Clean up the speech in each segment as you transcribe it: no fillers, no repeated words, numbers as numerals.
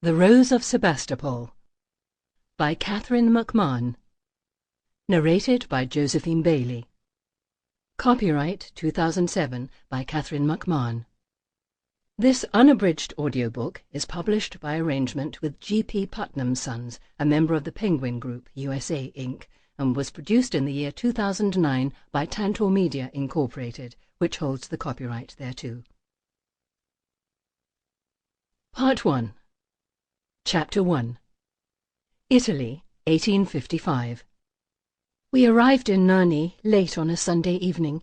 The Rose of Sebastopol by Katharine McMahon. Narrated by Josephine Bailey. Copyright 2007 by Katharine McMahon. This unabridged audiobook is published by arrangement with G.P. Putnam Sons, a member of the Penguin Group, USA, Inc., and was produced in the year 2009 by Tantor Media, Incorporated, which holds the copyright thereto. Part 1. Chapter 1. Italy, 1855. We arrived in Narni late on a Sunday evening.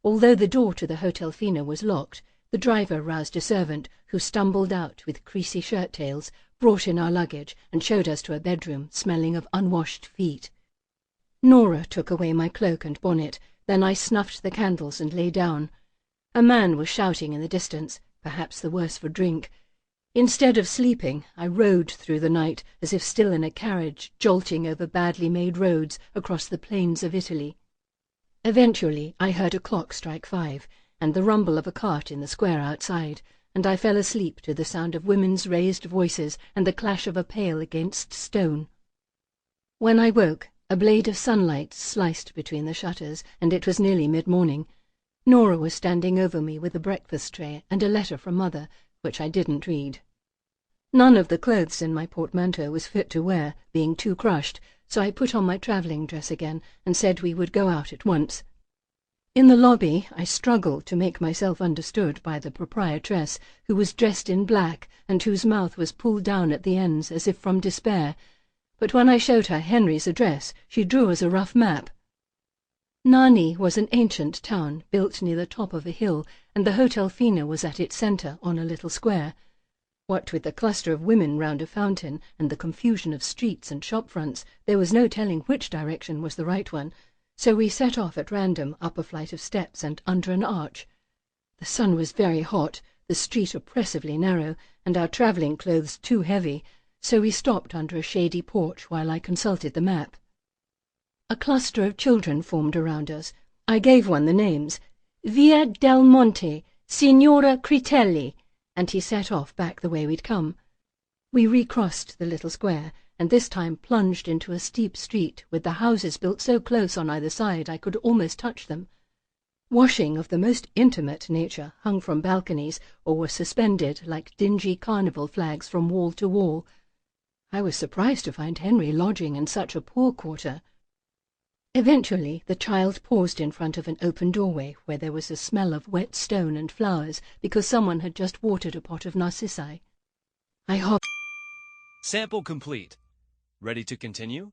Although the door to the Hotel Fina was locked, the driver roused a servant who stumbled out with creasy shirt-tails, brought in our luggage, and showed us to a bedroom smelling of unwashed feet. Nora took away my cloak and bonnet, then I snuffed the candles and lay down. A man was shouting in the distance, perhaps the worse for drink. Instead of sleeping, I rode through the night as if still in a carriage, jolting over badly made roads across the plains of Italy. Eventually I heard a clock strike 5, and the rumble of a cart in the square outside, and I fell asleep to the sound of women's raised voices and the clash of a pail against stone. When I woke, a blade of sunlight sliced between the shutters, and it was nearly mid-morning. Nora was standing over me with a breakfast tray and a letter from Mother, which I didn't read. None of the clothes in my portmanteau was fit to wear, being too crushed, so I put on my travelling dress again and said we would go out at once. In the lobby I struggled to make myself understood by the proprietress, who was dressed in black and whose mouth was pulled down at the ends as if from despair, but when I showed her Henry's address she drew us a rough map. Narni was an ancient town built near the top of a hill, and the Hotel Fina was at its centre on a little square. What with the cluster of women round a fountain and the confusion of streets and shop fronts, there was no telling which direction was the right one, so we set off at random up a flight of steps and under an arch. The sun was very hot, the street oppressively narrow, and our travelling clothes too heavy, so we stopped under a shady porch while I consulted the map. A cluster of children formed around us. I gave one the names: Via del Monte, Signora Critelli, and he set off back the way we'd come. We recrossed the little square, and this time plunged into a steep street with the houses built so close on either side I could almost touch them. Washing of the most intimate nature hung from balconies or were suspended like dingy carnival flags from wall to wall. I was surprised to find Henry lodging in such a poor quarter. Eventually the child paused in front of an open doorway where there was a smell of wet stone and flowers because someone had just watered a pot of narcissi. I hopped. Sample complete. Ready to continue?